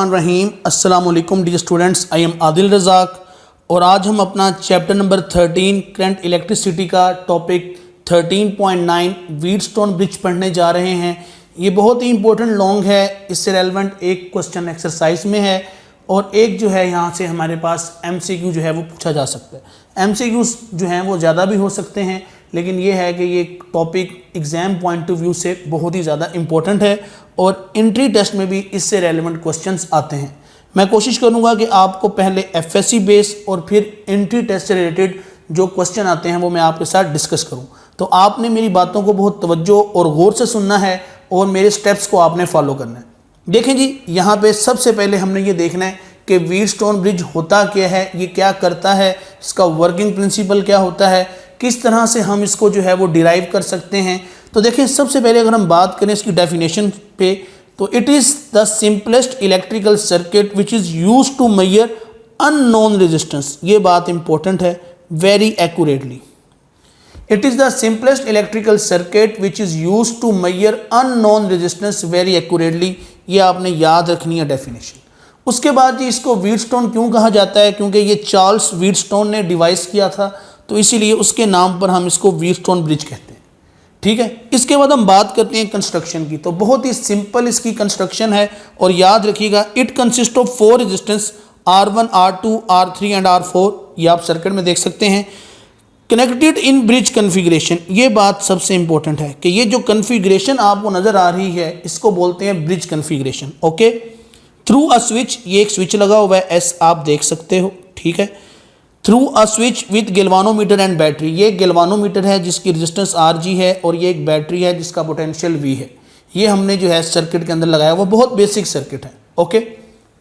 रहीम अस्सलाम वालेकुम dear students, I am Adil Razak और आज हम अपना चैप्टर नंबर 13 करंट इलेक्ट्रिसिटी का टॉपिक 13.9 व्हीटस्टोन ब्रिज पढ़ने जा रहे हैं। ये बहुत ही इंपॉर्टेंट लॉन्ग है, इससे रेलेवेंट एक क्वेश्चन एक्सरसाइज में है और एक जो है यहाँ से हमारे पास MCQ जो है वो पूछा जा सकता है। MCQs जो हैं वो ज़्यादा भी हो सकते हैं, लेकिन ये है कि ये topic exam point of view से बहुत ही ज़्यादा इम्पोर्टेंट है और एंट्री टेस्ट में भी इससे रेलेवेंट क्वेश्चंस आते हैं। मैं कोशिश करूंगा कि आपको पहले FSC बेस और फिर एंट्री टेस्ट से रिलेटेड जो क्वेश्चन आते हैं वो मैं आपके साथ डिस्कस करूं। तो आपने मेरी बातों को बहुत तवज्जो और गौर से सुनना है और मेरे स्टेप्स को आपने फॉलो करना है। देखें जी, यहाँ पे सबसे पहले हमने ये देखना है कि व्हीटस्टोन ब्रिज होता क्या है, ये क्या करता है, इसका वर्किंग प्रिंसिपल क्या होता है, किस तरह से हम इसको जो है वो डिराइव कर सकते हैं। तो देखें, सबसे पहले अगर हम बात करें इसकी डेफिनेशन पे, तो it is the simplest electrical circuit which is use to measure unknown resistance. ये बात इंपॉर्टेंट है, very accurately. It is the simplest electrical circuit which is use to measure unknown resistance very accurately. ये आपने याद रखनी है definition. उसके बाद जी इसको व्हीटस्टोन क्यों कहा जाता है, क्योंकि ये चार्ल्स व्हीटस्टोन ने डिवाइस किया था, तो इसीलिए उसके नाम पर हम इसको व्हीटस्टोन ब्रिज कहते हैं। ठीक है, इसके बाद हम बात करते हैं कंस्ट्रक्शन की। तो बहुत ही सिंपल इसकी कंस्ट्रक्शन है और याद रखिएगा, it consist of 4 resistance R1, R2, R3 and R4। ये आप सर्किट में देख सकते हैं। कनेक्टेड इन ब्रिज कन्फिग्रेशन, ये बात सबसे इंपॉर्टेंट है कि ये जो कन्फिग्रेशन आपको नज़र आ रही है इसको बोलते हैं bridge configuration. Okay, through a switch, ये एक स्विच लगा हुआ है S, आप देख सकते हो। ठीक है, through a switch with galvanometer and battery, ये गेल्वानोमीटर है जिसकी रेजिस्टेंस Rg है और ये एक बैटरी है जिसका पोटेंशियल V है। ये हमने जो है सर्किट के अंदर लगाया, वो बहुत बेसिक सर्किट है। ओके,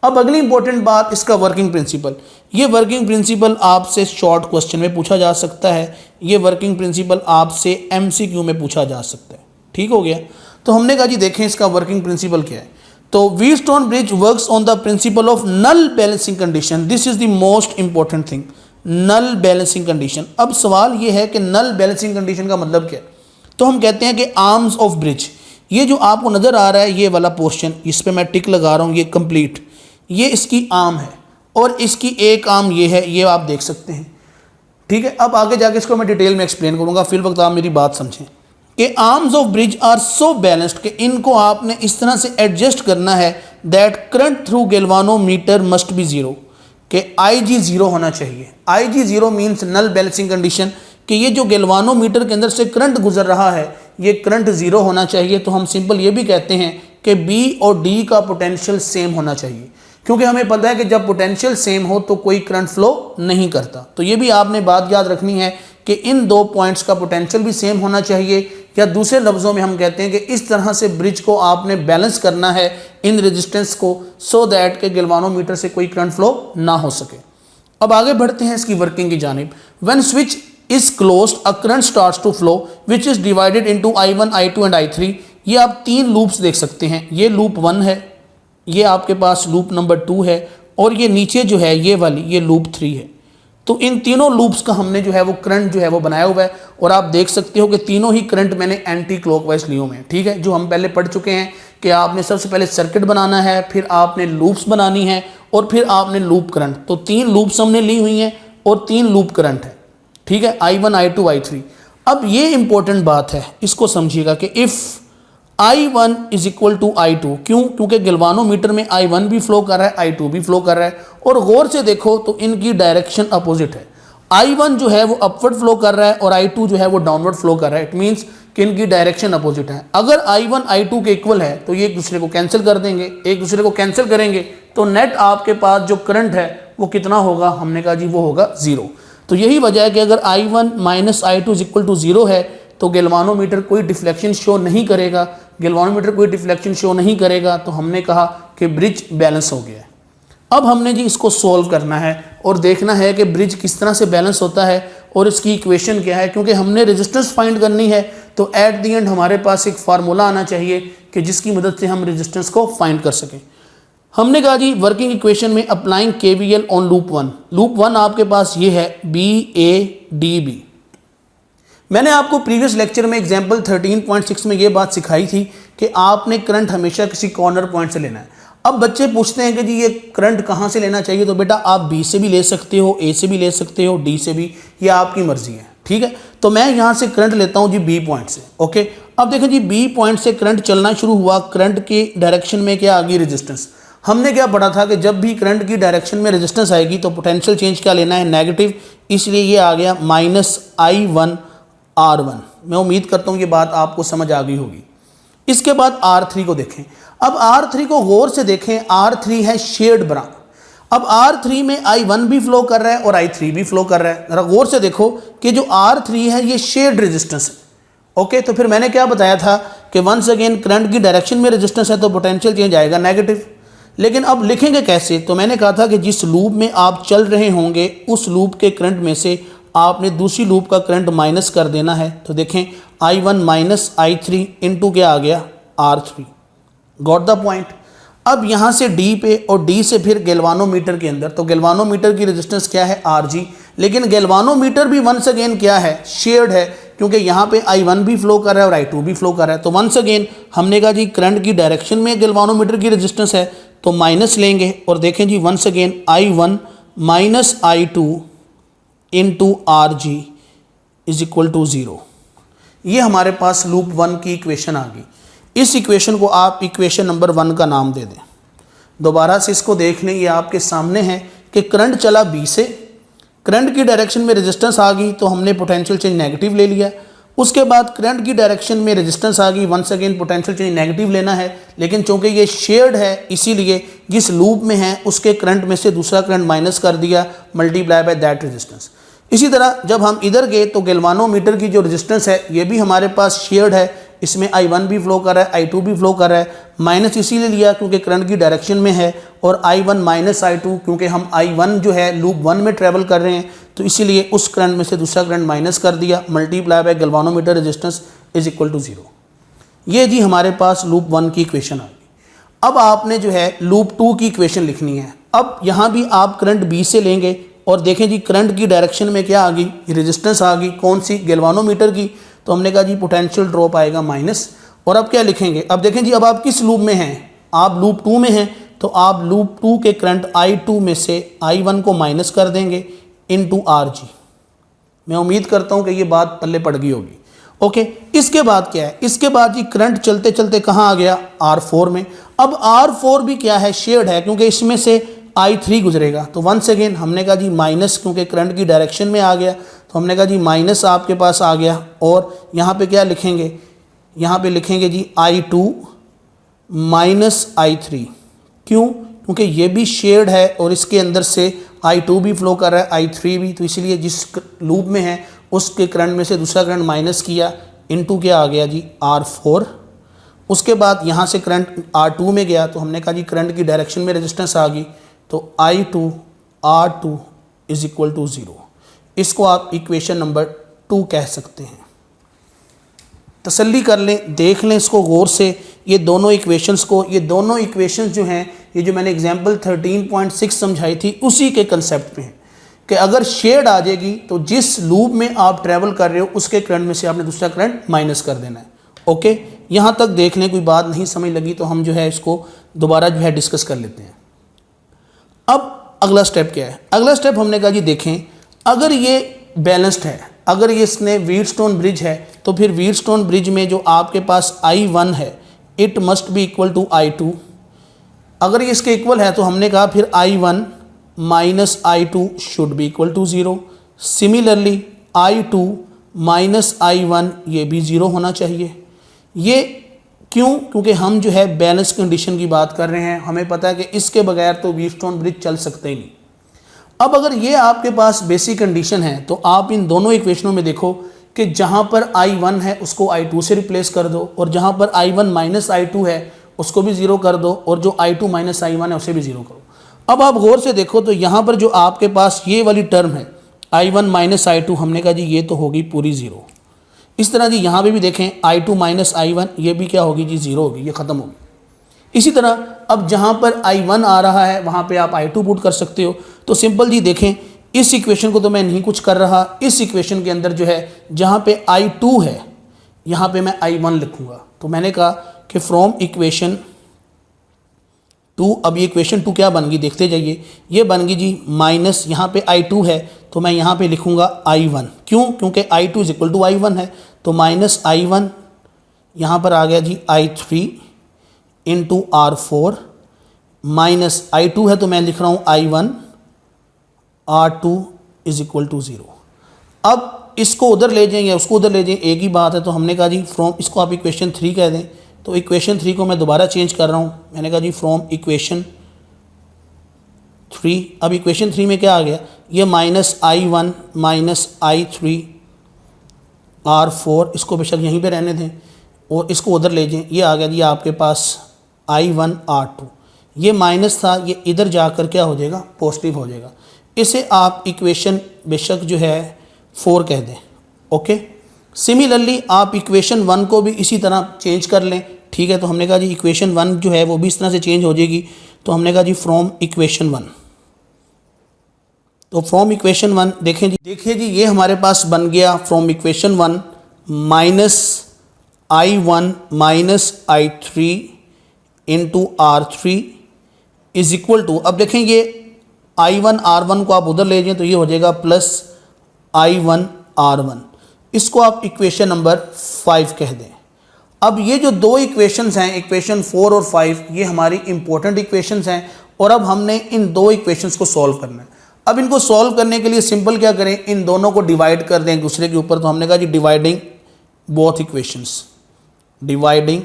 अब अगली इंपॉर्टेंट बात, इसका वर्किंग प्रिंसिपल। ये वर्किंग प्रिंसिपल आपसे शॉर्ट क्वेश्चन में पूछा जा सकता है, ये वर्किंग प्रिंसिपल आपसे MCQ में पूछा जा सकता है। ठीक हो गया, तो हमने कहा जी देखें इसका वर्किंग प्रिंसिपल क्या है। तो Wheatstone bridge works on the principle of null balancing condition. This is the most important thing, null balancing condition. अब सवाल ये है कि नल बैलेंसिंग कंडीशन का मतलब क्या है। तो हम कहते हैं कि आर्म्स ऑफ ब्रिज, ये जो आपको नज़र आ रहा है ये वाला पोर्शन, इस पे मैं टिक लगा रहा हूँ, ये कंप्लीट, ये इसकी आर्म है और इसकी एक आर्म ये है, ये आप देख सकते हैं। ठीक है, अब आगे जाके इसको मैं डिटेल में एक्सप्लेन करूँगा, फिर वक्त आप मेरी बात समझें कि arms of bridge are so balanced कि इनको आपने इस तरह से एडजस्ट करना है that current through galvanometer must be zero, कि IG जीरो होना चाहिए। IG zero means null balancing condition, कि ये जो गेल्वानोमीटर के अंदर से करंट गुजर रहा है ये करंट जीरो होना चाहिए। तो हम सिंपल ये भी कहते हैं कि B और D का पोटेंशियल सेम होना चाहिए, क्योंकि हमें पता है कि जब पोटेंशियल सेम हो तो कोई करंट फ्लो नहीं करता। तो ये भी आपने बात याद रखनी है कि इन दो पॉइंट्स का पोटेंशियल भी सेम होना चाहिए, या दूसरे लफ्ज़ों में हम कहते हैं कि इस तरह से ब्रिज को आपने बैलेंस करना है इन रेजिस्टेंस को, सो दैट के गेल्वानोमीटर से कोई करंट फ्लो ना हो सके। अब आगे बढ़ते हैं इसकी वर्किंग की जानिब। When switch is closed a current starts to flow which is divided into I1, I2 and I3। ये आप 3 लूप्स देख सकते हैं, ये लूप 1 है, ये आपके पास लूप नंबर 2 है और ये नीचे जो है ये वाली ये लूप 3 है। तो इन तीनों लूप्स का हमने जो है वो करंट जो है वो बनाया हुआ है और आप देख सकते हो कि तीनों ही करंट मैंने एंटी क्लॉकवाइज लिए हुए हैं। ठीक है, जो हम पहले पढ़ चुके हैं कि आपने सबसे पहले सर्किट बनाना है, फिर आपने लूप्स बनानी है और फिर आपने लूप करंट। तो 3 लूप्स हमने ली हुई हैं और 3 लूप करंट है। ठीक है, I1, I2, I3। अब ये इंपॉर्टेंट बात है, इसको समझिएगा कि if I1 is equal to I2, क्यों, क्योंकि गेल्वानोमीटर में I1 भी फ्लो कर रहा है, I2 भी फ्लो कर रहा है और गौर से देखो तो इनकी डायरेक्शन अपोजिट है। I1 जो है वो अपवर्ड फ्लो कर रहा है और I2 जो है वो डाउनवर्ड फ्लो कर रहा है। इट मीन्स कि इनकी डायरेक्शन अपोजिट है। अगर I1 I2 के इक्वल है तो ये एक दूसरे को कैंसिल कर देंगे, एक दूसरे को कैंसिल करेंगे तो नेट आपके पास जो करंट है वो कितना होगा, हमने कहा जी वो होगा 0। तो यही वजह है कि अगर I1 minus I2 is equal to 0 है तो गेल्वानोमीटर कोई डिफ्लेक्शन शो नहीं करेगा, गेल्वानोमीटर कोई डिफ्लेक्शन शो नहीं करेगा। तो हमने कहा कि ब्रिज बैलेंस हो गया है। अब हमने जी इसको सॉल्व करना है और देखना है कि ब्रिज किस तरह से बैलेंस होता है और इसकी इक्वेशन क्या है, क्योंकि हमने रेजिस्टेंस फाइंड करनी है। तो एट दी एंड हमारे पास एक फार्मूला आना चाहिए कि जिसकी मदद से हम रेजिस्टेंस को फाइंड कर सकें। हमने कहा जी वर्किंग इक्वेशन में applying KVL on loop one आपके पास ये है BADB। मैंने आपको प्रीवियस लेक्चर में एग्जांपल 13.6 में ये बात सिखाई थी कि आपने करंट हमेशा किसी कॉर्नर पॉइंट से लेना है। अब बच्चे पूछते हैं कि जी ये करंट कहाँ से लेना चाहिए, तो बेटा आप B से भी ले सकते हो, A से भी ले सकते हो, D से भी, ये आपकी मर्जी है, ठीक है। तो मैं यहाँ से करंट लेता हूँ जी B पॉइंट से, ओके। अब देखें जी B पॉइंट से करंट चलना शुरू हुआ, करंट की डायरेक्शन में क्या आ गई, रेजिस्टेंस। हमने क्या पढ़ा था कि जब भी करंट की डायरेक्शन में रेजिस्टेंस आएगी तो पोटेंशियल चेंज क्या लेना है, नेगेटिव, इसलिए ये आ गया -I1R1। मैं उम्मीद करता हूँ ये बात आपको समझ आ गई होगी। इसके बाद R3 को देखें। अब R3 को गौर से देखें, R3 है शेयर्ड ब्रांच। अब R3 में I1 भी फ्लो कर रहा है और I3 भी फ्लो कर रहा है। जरा गौर से देखो कि जो R3 है ये शेयर्ड रेजिस्टेंस है, ओके। तो फिर मैंने क्या बताया था कि वंस अगेन करंट की डायरेक्शन में रेजिस्टेंस है तो पोटेंशियल चेंज आएगा नेगेटिव। लेकिन अब लिखेंगे कैसे, तो मैंने कहा था कि जिस लूप में आप चल रहे होंगे उस लूप के करंट में से आपने दूसरी लूप का करंट माइनस कर देना है। तो देखें I1 माइनस I3 इंटू क्या आ गया, R3। Got the point. अब यहाँ से D पे और D से फिर गैल्वानोमीटर के अंदर, तो गैल्वानोमीटर की रेजिस्टेंस क्या है, RG। लेकिन गैल्वानोमीटर भी वंस अगेन क्या है, शेयर्ड है, क्योंकि यहाँ पे I1 भी फ्लो कर रहा है और I2 भी फ्लो कर रहा है। तो वंस अगेन हमने कहा जी करंट की डायरेक्शन में गैल्वानोमीटर की रेजिस्टेंस है तो माइनस लेंगे, और देखें जी once again I1 minus I2 into RG is equal to 0। ये हमारे पास लूप 1 की इक्वेशन आ गई। इस इक्वेशन को आप इक्वेशन नंबर 1 का नाम दे दें। दोबारा से इसको देख लें, ये आपके सामने है कि करंट चला B से, करंट की डायरेक्शन में रेजिस्टेंस आ गई तो हमने पोटेंशियल चेंज नेगेटिव ले लिया। उसके बाद करंट की डायरेक्शन में रेजिस्टेंस आ गई, once again potential change negative लेना है। लेकिन चूंकि ये शेयर्ड है इसीलिए जिस लूप में है उसके करंट में से दूसरा करंट माइनस कर दिया, मल्टीप्लाई बाय दैट रेजिस्टेंस। इसी तरह जब हम इधर गए तो गैल्वानोमीटर की जो रेजिस्टेंस है ये भी हमारे पास शेयर्ड है, इसमें I1 भी फ्लो कर रहा है, I2 भी फ्लो कर रहा है। माइनस इसीलिए लिया क्योंकि करंट की डायरेक्शन में है, और I1 माइनस I2 क्योंकि हम I1 जो है लूप 1 में ट्रेवल कर रहे हैं तो इसीलिए उस करंट में से दूसरा करंट माइनस कर दिया, multiply by galvanometer resistance is equal to 0। ये जी हमारे पास लूप 1 की इक्वेशन आ गई। अब आपने जो है लूप 2 की इक्वेशन लिखनी है। अब यहाँ भी आप करंट B से लेंगे और देखें जी करंट की डायरेक्शन में क्या आ गई, रेजिस्टेंस आ गई, कौन सी, गैल्वानोमीटर की। तो हमने कहा जी पोटेंशियल ड्रॉप आएगा माइनस। और अब क्या लिखेंगे, अब देखें जी अब आप किस लूप में हैं, आप लूप 2 में हैं, तो आप लूप 2 के करंट I2 में से I1 को माइनस कर देंगे इनटू RG। मैं उम्मीद करता हूं कि ये बात पल्ले पड़ गई होगी, ओके। इसके बाद क्या है, इसके बाद जी करंट चलते चलते कहाँ आ गया, R4 में। अब R4 भी क्या है, शेयर्ड है, क्योंकि इसमें से I3 गुजरेगा। तो वंस अगेन हमने कहा जी माइनस, क्योंकि करंट की डायरेक्शन में आ गया तो हमने कहा जी माइनस आपके पास आ गया। और यहाँ पे क्या लिखेंगे, यहाँ पे लिखेंगे जी I2 माइनस I3। क्यों, क्योंकि ये भी शेयर्ड है और इसके अंदर से I2 भी फ्लो कर रहा है, I3 भी, तो इसलिए जिस लूप में है उसके करंट में से दूसरा करंट माइनस किया, इनटू क्या आ गया जी R4। उसके बाद यहाँ से करंट R2 में गया तो हमने कहा जी करंट की डायरेक्शन में रेजिस्टेंस आ गई, तो I2 R2 is equal to 0। इसको आप इक्वेशन नंबर 2 कह सकते हैं। तसल्ली कर लें, देख लें इसको गौर से, ये दोनों इक्वेशंस को, ये दोनों इक्वेशंस जो हैं, ये जो मैंने एग्जांपल 13.6 समझाई थी उसी के कंसेप्ट पे हैं कि अगर शेयर्ड आ जाएगी तो जिस लूप में आप ट्रैवल कर रहे हो उसके करंट में से आपने दूसरा करंट माइनस कर देना है, ओके। यहाँ तक देख लें, कोई बात नहीं समझ लगी तो हम जो है इसको दोबारा जो है डिस्कस कर लेते हैं। अब अगला स्टेप क्या है, अगला स्टेप हमने कहा जी देखें, अगर ये बैलेंस्ड है, अगर ये इसने व्हीटस्टोन ब्रिज है तो फिर व्हीटस्टोन ब्रिज में जो आपके पास I1 है it must be equal to I2। अगर ये इसके इक्वल है तो हमने कहा फिर I1 minus I2 should be equal to 0। Similarly I2 minus I1 ये भी 0 होना चाहिए। ये क्यों, क्योंकि हम जो है बैलेंस कंडीशन की बात कर रहे हैं, हमें पता है कि इसके बगैर तो व्हीटस्टोन ब्रिज चल सकते ही नहीं। अब अगर ये आपके पास बेसिक कंडीशन है तो आप इन दोनों इक्वेशनों में देखो कि जहाँ पर I1 है उसको I2 से रिप्लेस कर दो, और जहाँ पर I1 माइनस I2 है उसको भी 0 कर दो, और जो I2 माइनस I1 है उसे भी 0 करो। अब आप गौर से देखो तो यहाँ पर जो आपके पास ये वाली टर्म है I1 माइनस I2, हमने कहा जी ये तो होगी पूरी 0। इस तरह जी यहाँ पे भी देखें I2 माइनस I1 ये भी क्या होगी जी 0 होगी, ये ख़त्म होगी। इसी तरह अब जहाँ पर I1 आ रहा है वहाँ पे आप I2 पुट कर सकते हो। तो सिंपल जी देखें, इस इक्वेशन को तो मैं नहीं कुछ कर रहा, इस इक्वेशन के अंदर जो है जहाँ पे I2 है यहाँ पे मैं I1 लिखूँगा। तो मैंने कहा कि फ्रॉम इक्वेशन 2, अब ये इक्वेशन 2 क्या बन गई देखते जाइए, ये बन गई जी माइनस, यहाँ पे I2 है तो मैं यहाँ पे लिखूँगा I1, क्यों? क्योंकि I2 is equal to I1 है, तो माइनस I1 यहाँ पर आ गया जी I3 into R4 minus I2 है तो मैं लिख रहा हूँ I1 R2 is equal to 0। अब इसको उधर ले जाएं या उसको उधर ले जाएं एक ही बात है, तो हमने कहा जी फ्रॉम, इसको आप इक्वेशन 3 कह दें, तो इक्वेशन 3 को मैं दोबारा चेंज कर रहा हूँ, मैंने कहा जी फ्रॉम इक्वेशन 3। अब इक्वेशन 3 में क्या आ गया, ये minus I1 minus I3 R4, इसको बेशक यहीं पे रहने दें और इसको उधर ले जाएं, ये आ गया जी आपके पास I1 R2, ये माइनस था, ये इधर जाकर क्या हो जाएगा, पॉजिटिव हो जाएगा। इसे आप इक्वेशन बेशक जो है 4 कह दें। ओके, सिमिलरली आप इक्वेशन 1 को भी इसी तरह चेंज कर लें, ठीक है। तो हमने कहा जी इक्वेशन 1 जो है वो भी इस तरह से चेंज हो जाएगी, तो हमने कहा जी फ्रॉम इक्वेशन 1, तो फ्रॉम इक्वेशन 1 देखिए जी ये हमारे पास बन गया from equation 1 minus I1 minus I3 into R3 is equal to, अब देखें ये I1 R1 को आप उधर ले जाएं तो ये हो जाएगा प्लस I1 R1, इसको आप इक्वेशन नंबर 5 कह दें। अब ये जो दो इक्वेशंस हैं, इक्वेशन 4 और 5, ये हमारी इंपॉर्टेंट इक्वेशंस हैं और अब हमने इन दो इक्वेशंस को सॉल्व करना है। अब इनको सॉल्व करने के लिए सिंपल क्या करें, इन दोनों को डिवाइड कर दें एक दूसरे के ऊपर। तो हमने कहा जी dividing both equations, dividing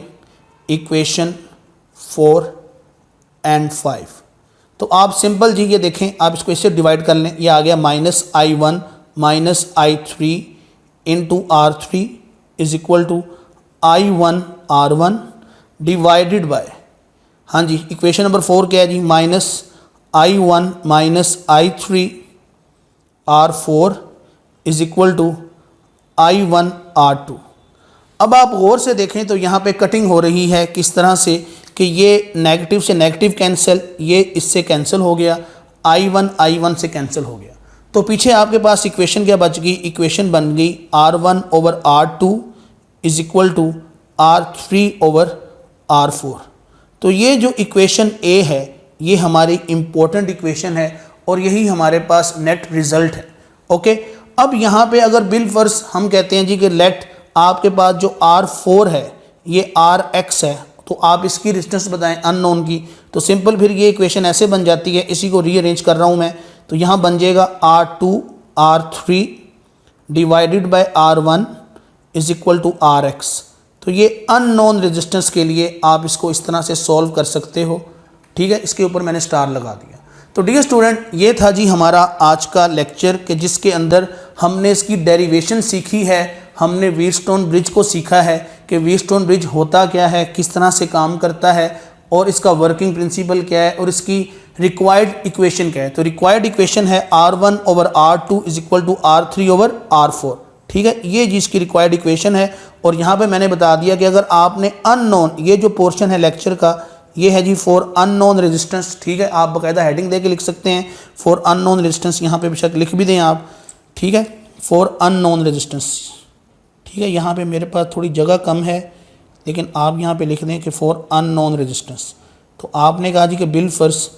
equation 4 and 5। तो आप सिंपल जी ये देखें, आप इसको इससे डिवाइड कर लें, ये आ गया minus I1 minus I3 into R3 is equal to I1 R1 divided by, हाँ जी इक्वेशन नंबर 4 क्या है जी, minus I1 minus I3 R4 is equal to I1 R2। अब आप गौर से देखें तो यहाँ पे कटिंग हो रही है किस तरह से कि ये नेगेटिव से नेगेटिव कैंसिल, ये इससे कैंसिल हो गया, I1 से कैंसिल हो गया। तो पीछे आपके पास इक्वेशन क्या बच गई, इक्वेशन बन गई R1 over R2 is equal to R3 over R4। तो ये जो इक्वेशन A है ये हमारी इम्पोर्टेंट इक्वेशन है और यही हमारे पास नेट रिजल्ट है। ओके, अब यहाँ पे अगर बिलफर्ज हम कहते हैं जी कि लेट आपके पास जो R4 है ये Rx है, तो आप इसकी डिस्टेंस बताएं अननोन की, तो सिंपल फिर ये इक्वेशन ऐसे बन जाती है, इसी को रीअरेंज कर रहा हूँ मैं, तो यहाँ बन जाएगा R2 R3 divided by R1 is equal to Rx। तो ये अननोन रेजिस्टेंस के लिए आप इसको इस तरह से सॉल्व कर सकते हो, ठीक है। इसके ऊपर मैंने स्टार लगा दिया। तो डियर स्टूडेंट, ये था जी हमारा आज का लेक्चर कि जिसके अंदर हमने इसकी डेरिवेशन सीखी है, हमने व्हीटस्टोन ब्रिज को सीखा है कि व्हीटस्टोन ब्रिज होता क्या है, किस तरह से काम करता है और इसका वर्किंग प्रिंसिपल क्या है और इसकी रिक्वायर्ड इक्वेशन क्या है। तो रिक्वायर्ड इक्वेशन है R1 over R2 is equal to R3 over R4, ठीक है। ये जी इसकी रिक्वायर्ड इक्वेशन है और यहाँ पे मैंने बता दिया कि अगर आपने अननोन, ये जो पोर्शन है लेक्चर का ये है जी फॉर अननोन रेजिस्टेंस, ठीक है। आप बाकायदा हेडिंग दे के लिख सकते हैं फॉर अननोन रेजिस्टेंस, यहाँ पे बेशक लिख भी दें आप, ठीक है, फॉर अननोन रेजिस्टेंस, ठीक है। यहाँ पे मेरे पास थोड़ी जगह कम है लेकिन आप यहाँ पे लिख दें कि फॉर अननोन रेजिस्टेंस। तो आपने कहा जी कि बिलफर्ज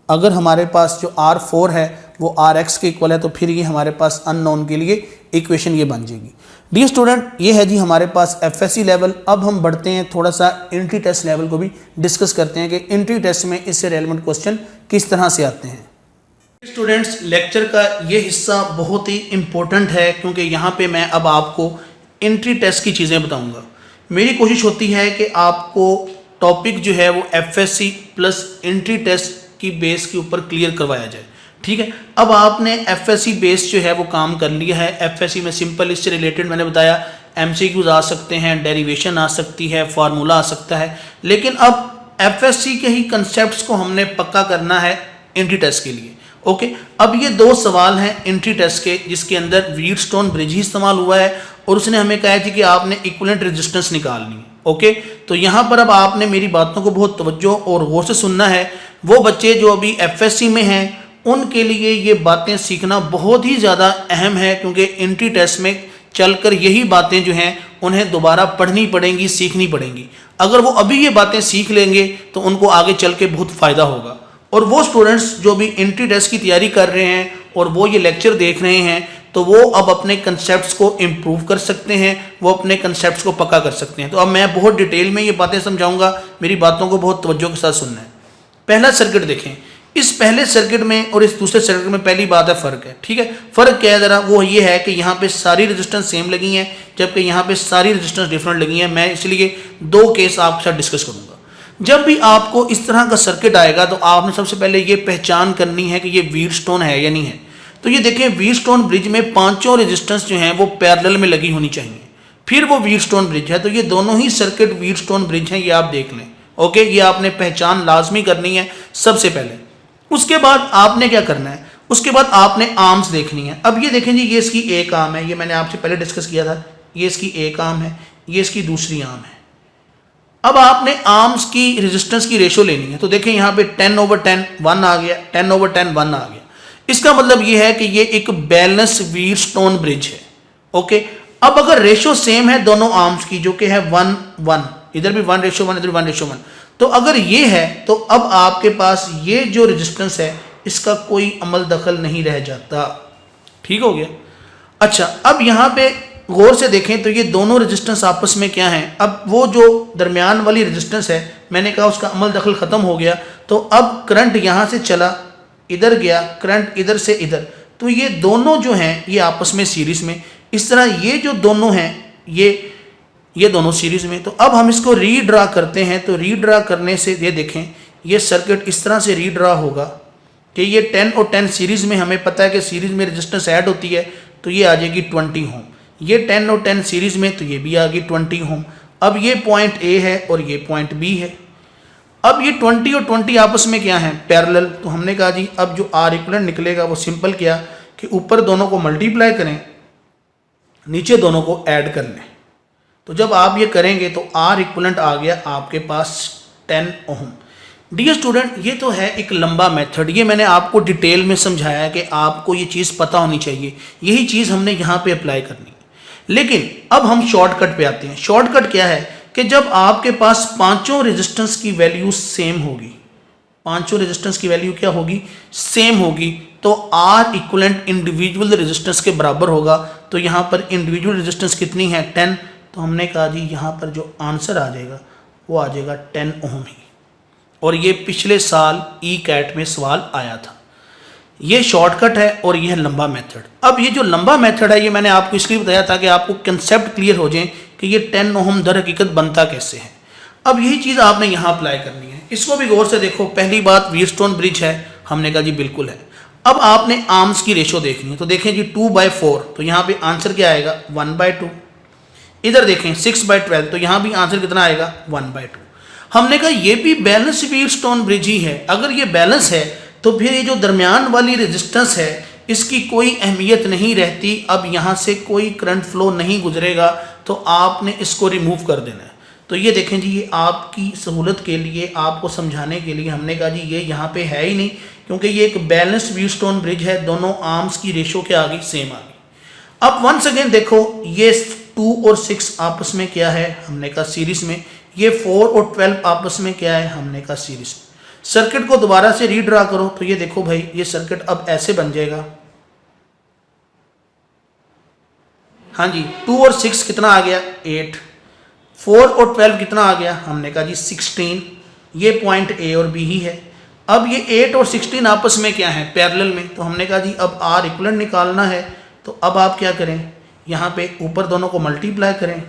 अगर हमारे पास जो R4 है वो Rx के इक्वल है तो फिर ये हमारे पास अननोन के लिए इक्वेशन ये बन जाएगी। डियर स्टूडेंट, ये है जी हमारे पास FSC लेवल। अब हम बढ़ते हैं थोड़ा सा एंट्री टेस्ट लेवल को भी डिस्कस करते हैं कि एंट्री टेस्ट में इससे रेलेवेंट क्वेश्चन किस तरह से आते हैं। स्टूडेंट्स, लेक्चर का ये हिस्सा बहुत ही इम्पोर्टेंट है क्योंकि यहाँ पे मैं अब आपको एंट्री टेस्ट की चीज़ें बताऊँगा। मेरी कोशिश होती है कि आपको टॉपिक जो है वो FSC प्लस एंट्री टेस्ट की बेस के ऊपर क्लियर करवाया जाए, ठीक है। अब आपने FSC बेस जो है वो काम कर लिया है। FSC में सिंपल इससे रिलेटेड मैंने बताया MCQs आ सकते हैं, डेरिवेशन आ सकती है, फार्मूला आ सकता है, लेकिन अब FSC के ही कंसेप्ट्स को हमने पक्का करना है एंट्री टेस्ट के लिए। ओके, अब ये दो सवाल हैं एंट्री टेस्ट के जिसके अंदर व्हीटस्टोन ब्रिज ही इस्तेमाल हुआ है और उसने हमें कहा है कि आपने इक्विवेलेंट रेजिस्टेंस निकालनी है। ओके, तो यहाँ पर अब आपने मेरी बातों को बहुत तवज्जो और गौर से सुनना है। वो बच्चे जो अभी एफएससी में हैं उनके लिए ये बातें सीखना बहुत ही ज़्यादा अहम है, क्योंकि एंट्री टेस्ट में चलकर यही बातें जो हैं उन्हें दोबारा पढ़नी पड़ेंगी, सीखनी पड़ेंगी। अगर वो अभी ये बातें सीख लेंगे तो उनको आगे चल के बहुत फ़ायदा होगा। और वो स्टूडेंट्स जो भी एंट्री टेस्ट की तैयारी कर रहे हैं और वो ये लेक्चर देख रहे हैं, तो वो अब अपने कंसेप्ट्स को इम्प्रूव कर सकते हैं, वो अपने कंसेप्ट्स को पक्का कर सकते हैं। तो अब मैं बहुत डिटेल में ये बातें समझाऊंगा, मेरी बातों को बहुत तवज्जो के साथ सुनना है। पहला सर्किट देखें, इस पहले सर्किट में और इस दूसरे सर्किट में पहली बात है फ़र्क है, ठीक है। फ़र्क क्या है ज़रा, वो ये है कि यहाँ पे सारी रेजिस्टेंस सेम लगी हैं, जबकि यहाँ पे सारी रेजिस्टेंस डिफरेंट लगी हैं। मैं इसलिए दो केस आपके साथ डिस्कस करूँगा। जब भी आपको इस तरह का सर्किट आएगा तो आपने सबसे पहले ये पहचान करनी है कि ये व्हीटस्टोन है या नहीं है। तो ये देखें, व्हीटस्टोन ब्रिज में पांचों रेजिस्टेंस जो हैं वो पैरेलल में लगी होनी चाहिए, फिर वो व्हीटस्टोन ब्रिज है। तो ये दोनों ही सर्किट व्हीटस्टोन ब्रिज हैं, ये आप देख लें। ओके, ये आपने पहचान लाजमी करनी है सबसे पहले। उसके बाद आपने क्या करना है, उसके बाद आपने आर्म्स देखनी है। अब ये देखें जी, ये इसकी एक आर्म है, ये मैंने आपसे पहले डिस्कस किया था, ये इसकी एक आर्म है, ये इसकी दूसरी आर्म है। अब आपने आर्म्स की रेजिस्टेंस की रेशो लेनी है। तो देखें यहाँ पे 10/10 1 आ गया, 10/10 1 आ गया। इसका मतलब ये है कि ये एक बैलेंस व्हीटस्टोन ब्रिज है। ओके, अब अगर रेशो सेम है दोनों आर्म्स की, जो कि है 1:1, इधर भी 1:1, इधर 1:1, तो अगर ये है तो अब आपके पास ये जो रेजिस्टेंस है इसका कोई अमल दखल नहीं रह जाता। ठीक हो गया। अच्छा, अब यहाँ पे गौर से देखें तो ये दोनों रेजिस्टेंस आपस में क्या हैं। अब वो जो दरमियान वाली रेजिस्टेंस है, मैंने कहा उसका अमल दखल ख़त्म हो गया, तो अब करंट यहाँ से चला, इधर गया, करंट इधर से इधर, तो ये दोनों जो हैं ये आपस में सीरीज़ में, इस तरह ये जो दोनों हैं ये दोनों सीरीज़ में। तो अब हम इसको रीड्रा करते हैं। तो रीड्रा करने से ये देखें, ये सर्किट इस तरह से रीड्रा होगा कि ये 10 और 10 सीरीज़ में, हमें पता है कि सीरीज़ में रेजिस्टेंस ऐड होती है, तो ये आ जाएगी 20 ओम। ये 10 और 10 सीरीज़ में, तो ये भी आ गई 20 ओम। अब ये पॉइंट ए है और ये पॉइंट बी है। अब ये 20 और 20 आपस में क्या है, पैरेलल। तो हमने कहा जी अब जो आर इक्विवेलेंट निकलेगा वो सिंपल क्या कि ऊपर दोनों को मल्टीप्लाई करें, नीचे दोनों को ऐड कर लें। तो जब आप ये करेंगे तो आर इक्विवेलेंट आ गया आपके पास 10 ओम। डियर स्टूडेंट, ये तो है एक लंबा मेथड, ये मैंने आपको डिटेल में समझाया कि आपको ये चीज़ पता होनी चाहिए, यही चीज़ हमने यहाँ पे अप्लाई करनी है। लेकिन अब हम शॉर्टकट पे आते हैं। शॉर्टकट क्या है कि जब आपके पास पांचों रेजिस्टेंस की वैल्यू सेम होगी, पांचों रेजिस्टेंस की वैल्यू क्या होगी, सेम होगी, तो आर इक्विवेलेंट इंडिविजुअल रेजिस्टेंस के बराबर होगा। तो यहाँ पर इंडिविजुअल रेजिस्टेंस कितनी है, 10। तो हमने कहा जी यहाँ पर जो आंसर आ जाएगा वो आ जाएगा 10 ओम ही। और ये पिछले साल ई कैट में सवाल आया था। ये शॉर्टकट है और ये है लंबा मेथड। अब ये जो लंबा मेथड है ये मैंने आपको इसलिए बताया था कि आपको कंसेप्ट क्लियर हो जाए कि ये 10 ओम दर हकीकत बनता कैसे है। अब यही चीज़ आपने यहाँ अप्लाई करनी है। इसको भी गौर से देखो। पहली बात, व्हीटस्टोन ब्रिज है, हमने कहा जी बिल्कुल है। अब आपने आर्म्स की रेशो देखनी है। तो देखें जी 2/4, तो यहाँ पे आंसर क्या आएगा 1/2। इधर देखें 6/12, तो यहाँ भी आंसर कितना आएगा 1/2। हमने कहा ये भी बैलेंस व्हीटस्टोन ब्रिज ही है। अगर ये बैलेंस है तो फिर ये जो दरमियान वाली रेजिस्टेंस है इसकी कोई अहमियत नहीं रहती। अब यहाँ से कोई करंट फ्लो नहीं गुजरेगा, तो आपने इसको रिमूव कर देना है। तो ये देखें जी, ये आपकी सहूलत के लिए, आपको समझाने के लिए हमने कहा जी ये यहाँ पे है ही नहीं, क्योंकि ये एक बैलेंस व्हीटस्टोन ब्रिज है, दोनों आर्म्स की रेशो क्या आ गई, सेम आ गई। अब वंस अगेन देखो, ये 2 और 6 आपस में क्या है, हमने कहा सीरीज में। ये 4 और 12 आपस में क्या है, हमने कहा सीरीज में। सर्किट को दोबारा से रीड्रा करो तो ये देखो भाई, ये सर्किट अब ऐसे बन जाएगा। हाँ जी, 2 और 6 कितना आ गया 8, 4 और 12 कितना आ गया, हमने कहा जी 16। ये पॉइंट ए और बी ही है। अब ये 8 और 16 आपस में क्या है, पैरेलल में। तो हमने कहा जी अब आर इक्विवेलेंट निकालना है। तो अब आप क्या करें, यहाँ पे ऊपर दोनों को मल्टीप्लाई करें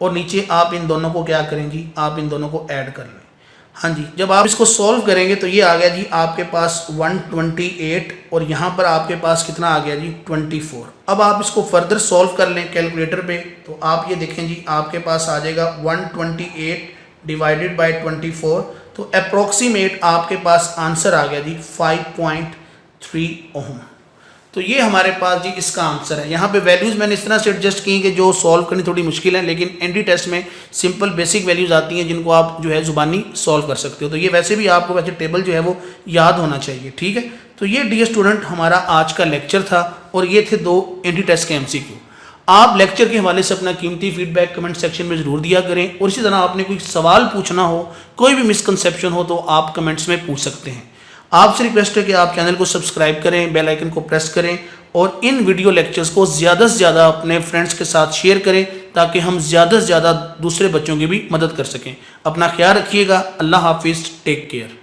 और नीचे आप इन दोनों को क्या करें जी, आप इन दोनों को ऐड कर लें। हाँ जी, जब आप इसको सॉल्व करेंगे तो ये आ गया जी आपके पास 128 और यहाँ पर आपके पास कितना आ गया जी 24। अब आप इसको फर्दर सॉल्व कर लें कैलकुलेटर पे, तो आप ये देखें जी आपके पास आ जाएगा 128 डिवाइडेड बाय 24, तो अप्रोक्सीमेट आपके पास आंसर आ गया जी 5.3 ओम। तो ये हमारे पास जी इसका आंसर है। यहाँ पे वैल्यूज़ मैंने इस तरह से एडजस्ट की कि जो सॉल्व करनी थोड़ी मुश्किल है, लेकिन एनडी टेस्ट में सिंपल बेसिक वैल्यूज़ आती हैं जिनको आप जो है ज़ुबानी सॉल्व कर सकते हो। तो ये वैसे भी आपको वैसे टेबल जो है वो याद होना चाहिए, ठीक है। तो ये डियर स्टूडेंट हमारा आज का लेक्चर था और ये थे 2 एनडी टेस्ट के MCQ। आप लेक्चर के हवाले से अपना कीमती फीडबैक कमेंट सेक्शन में ज़रूर दिया करें, और इसी तरह आपने कोई सवाल पूछना हो, कोई भी मिसकंसेप्शन हो तो आप कमेंट्स में पूछ सकते हैं। आपसे रिक्वेस्ट है कि आप चैनल को सब्सक्राइब करें, बेल आइकन को प्रेस करें और इन वीडियो लेक्चर्स को ज़्यादा से ज़्यादा अपने फ्रेंड्स के साथ शेयर करें ताकि हम ज़्यादा से ज़्यादा दूसरे बच्चों की भी मदद कर सकें। अपना ख्याल रखिएगा। अल्लाह हाफिज़, टेक केयर।